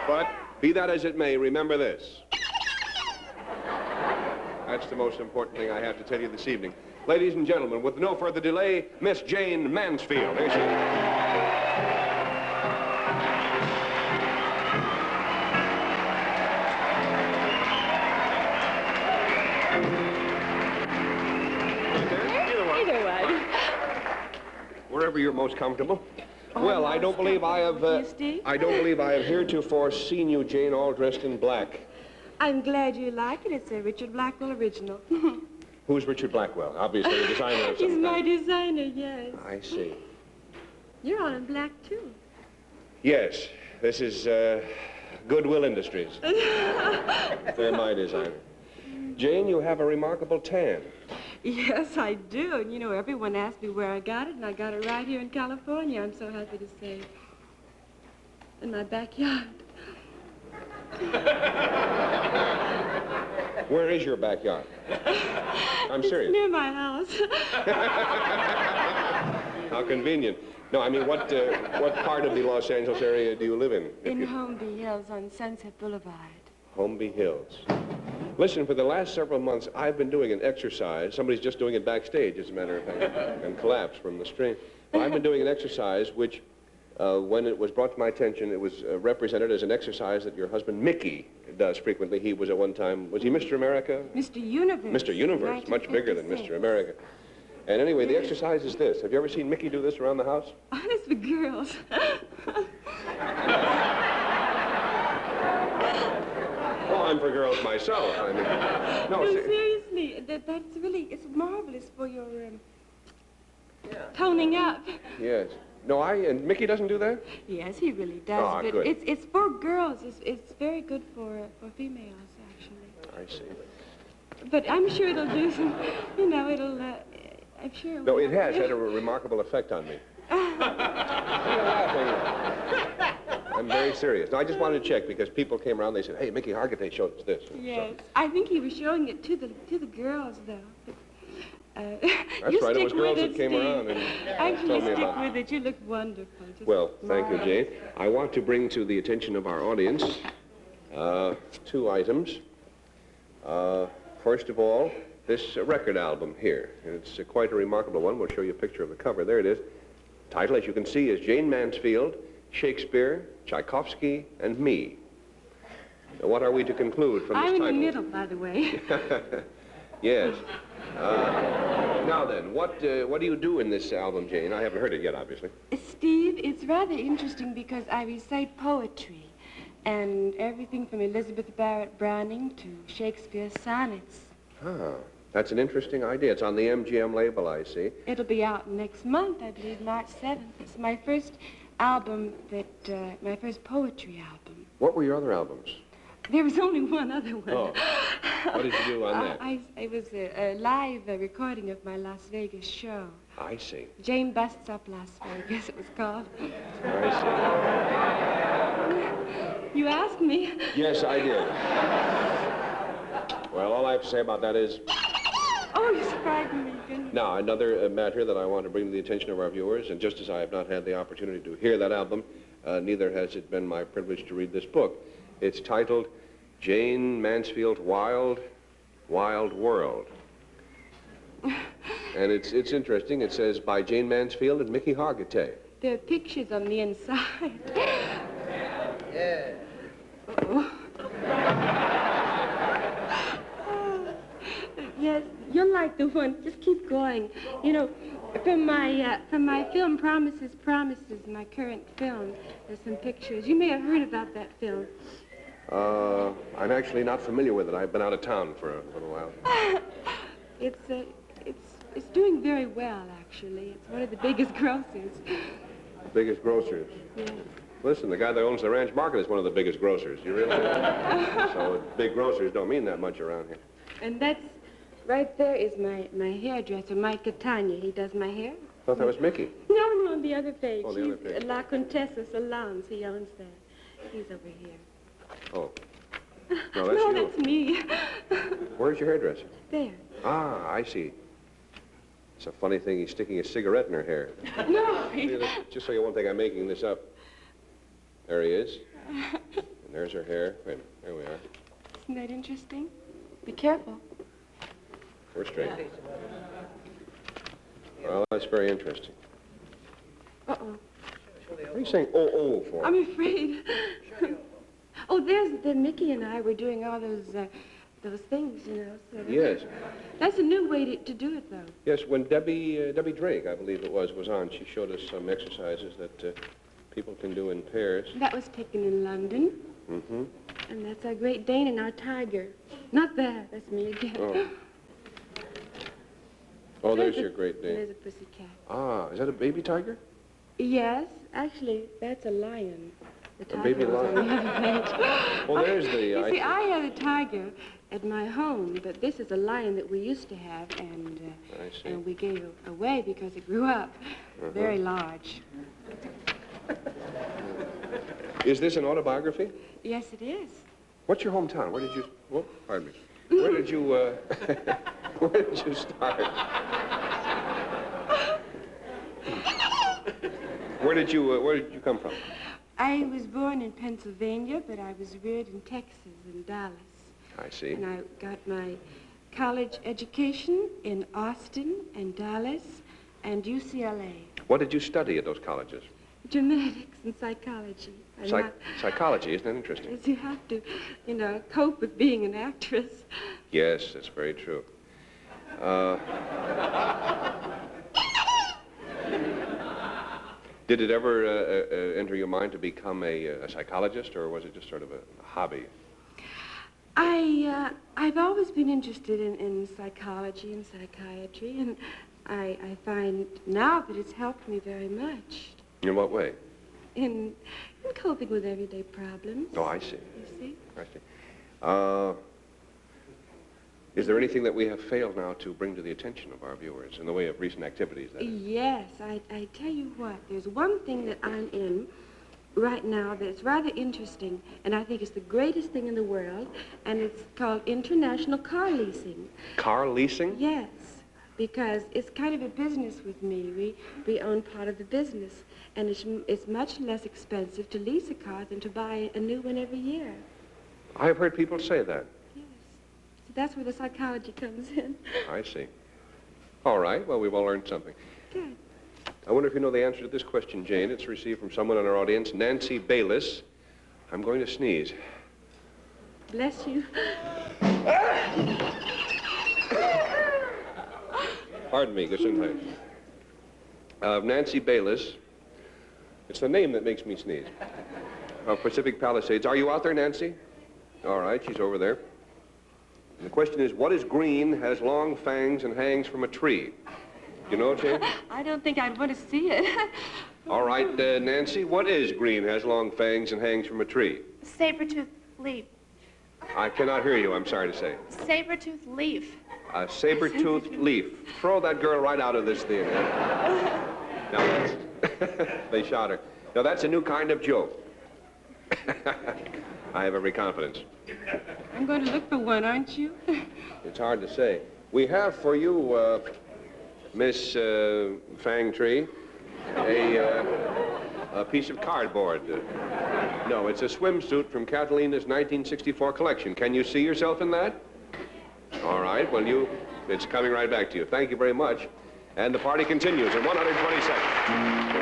But be that as it may, remember this. That's the most important thing I have to tell you this evening. Ladies and gentlemen, with no further delay, Miss Jayne Mansfield. Here she is. Wherever you're most comfortable. Well, I don't believe I have heretofore seen you, Jane, all dressed in black. I'm glad you like it. It's a Richard Blackwell original. Who's Richard Blackwell? Obviously a designer of some He's kind. my designer, yes. I see. You're all in black, too. Yes, this is Goodwill Industries. They're my designer. Jane, you have a remarkable tan. Yes, I do. And, you know, everyone asks me where I got it, and I got it right here in California, I'm so happy to say. In my backyard. Where is your backyard? I'm serious. It's near my house. How convenient. No, I mean, what part of the Los Angeles area do you live in? In Holmby Hills on Sunset Boulevard. Holmby Hills. Listen, for the last several months, I've been doing an exercise. Somebody's just doing it backstage, as a matter of fact, and collapsed from the strain. Well, I've been doing an exercise which, when it was brought to my attention, it was represented as an exercise that your husband, Mickey, does frequently. He was at one time, was he Mr. America? Mr. Universe. Mr. Universe, much bigger than Mr. America. And anyway, the exercise is this. Have you ever seen Mickey do this around the house? Honest for girls. Well, I'm for girls myself. I mean, no, seriously, that's really, it's marvelous for your toning up. Yes. No, and Mickey doesn't do that? Yes, he really does. Oh, but good. It's for girls. It's very good for females, actually. I see. But I'm sure it'll do some, you know, I'm sure it No, will. it has had a remarkable effect on me. You're laughing. I'm very serious. Now, I just wanted to check because people came around. They said, "Hey, Mickey Hargitay showed us this." Yes, so. I think he was showing it to the girls, though. That's right. It was girls that came around and told me about it. Stick with it. You look wonderful. Well, thank you, Jane. I want to bring to the attention of our audience 2 items. First of all, this record album here. It's quite a remarkable one. We'll show you a picture of the cover. There it is. Title, as you can see, is Jayne Mansfield, Shakespeare, Tchaikovsky, and Me. Now, what are we to conclude from this title? I'm in the middle, by the way. Yes. Now then, what do you do in this album, Jane? I haven't heard it yet, obviously. Steve, it's rather interesting because I recite poetry and everything from Elizabeth Barrett Browning to Shakespeare's sonnets. Ah, that's an interesting idea. It's on the MGM label, I see. It'll be out next month, I believe, March 7th. It's my first album my first poetry album. What were your other albums? There was only one other one. Oh. What did you do on that? It was a live recording of my Las Vegas show. I see. Jane Busts Up Las Vegas, it was called. I see. You asked me. Yes, I did. Well, all I have to say about that is... Oh, you frightened me. Goodness. Now, another matter that I want to bring to the attention of our viewers, and just as I have not had the opportunity to hear that album, neither has it been my privilege to read this book. It's titled Jayne Mansfield Wild, Wild World. And it's interesting. It says by Jayne Mansfield and Mickey Hargitay. There are pictures on the inside. Yeah. Uh-oh. Yes, you're like the one. Just keep going. You know, from my film Promises, my current film, there's some pictures. You may have heard about that film. I'm actually not familiar with it. I've been out of town for a little while. It's doing very well, actually. It's one of the biggest grocers. The biggest grocers? Yes. Listen, the guy that owns the Ranch Market is one of the biggest grocers. You realize that? So big grocers don't mean that much around here. And that's, right there is my hairdresser, Mike Catania. He does my hair. I thought that was Mickey. No, on the other page. Oh, the other page. La Contessa Salons. He owns that. He's over here. Oh. No, that's you. That's me. Where's your hairdresser? There. Ah, I see. It's a funny thing. He's sticking a cigarette in her hair. No. Just so you won't think I'm making this up. There he is. And there's her hair. Wait a minute. There we are. Isn't that interesting? Be careful. We're straight. Well, that's very interesting. Uh-oh. What are you saying oh for? I'm afraid. Oh, there's Mickey and I were doing all those things, you know. So Yes. That's a new way to do it, though. Yes, when Debbie Drake, I believe it was on, she showed us some exercises that people can do in pairs. That was taken in London. Mm-hmm. And that's our Great Dane and our tiger. Not that. That's me again. Oh. Oh, there's your Great Dane. There's a pussycat. Ah, is that a baby tiger? Yes, actually, that's a lion. The tiger baby was on lion. the other page. Well, there's the... You see, I have a tiger at my home, but this is a lion that we used to have, I see. and we gave away because it grew up very large. Is this an autobiography? Yes, it is. What's your hometown? Where did you... Oh, pardon me. Where did you, where did you start? Where did you come from? I was born in Pennsylvania, but I was reared in Texas, in Dallas. I see. And I got my college education in Austin and Dallas and UCLA. What did you study at those colleges? Dramatics and psychology. Psychology, isn't that interesting? Yes, you have to, you know, cope with being an actress. Yes, that's very true. Did it ever enter your mind to become a psychologist, or was it just sort of a hobby? I've always been interested in psychology and psychiatry, and I find now that it's helped me very much. In what way? In coping with everyday problems. Oh, I see. You see? I see. Is there anything that we have failed now to bring to the attention of our viewers in the way of recent activities? That is? Yes, I tell you what, there's one thing that I'm in right now that's rather interesting, and I think it's the greatest thing in the world, and it's called international car leasing. Car leasing? Yes, because it's kind of a business with me. We own part of the business, and it's much less expensive to lease a car than to buy a new one every year. I have heard people say that. Yes. So that's where the psychology comes in. I see. All right, well, we've all learned something. Good. I wonder if you know the answer to this question, Jane. It's received from someone in our audience, Nancy Bayliss. I'm going to sneeze. Bless you. Pardon me, Gesundheit. Nancy Bayliss. It's the name that makes me sneeze. Of Pacific Palisades. Are you out there, Nancy? All right, she's over there. And the question is, what is green, has long fangs, and hangs from a tree? You know, Jane? I don't think I'd want to see it. All right, Nancy, what is green, has long fangs, and hangs from a tree? Saber-toothed leaf. I cannot hear you, I'm sorry to say. Saber-toothed leaf. A saber-toothed leaf. Throw that girl right out of this theater. Now, that's... They shot her. Now, that's a new kind of joke. I have every confidence. I'm going to look for one, aren't you? It's hard to say. We have for you, Miss Fangtree, a piece of cardboard. No, it's a swimsuit from Catalina's 1964 collection. Can you see yourself in that? All right, well, it's coming right back to you. Thank you very much. And the party continues in 120 seconds.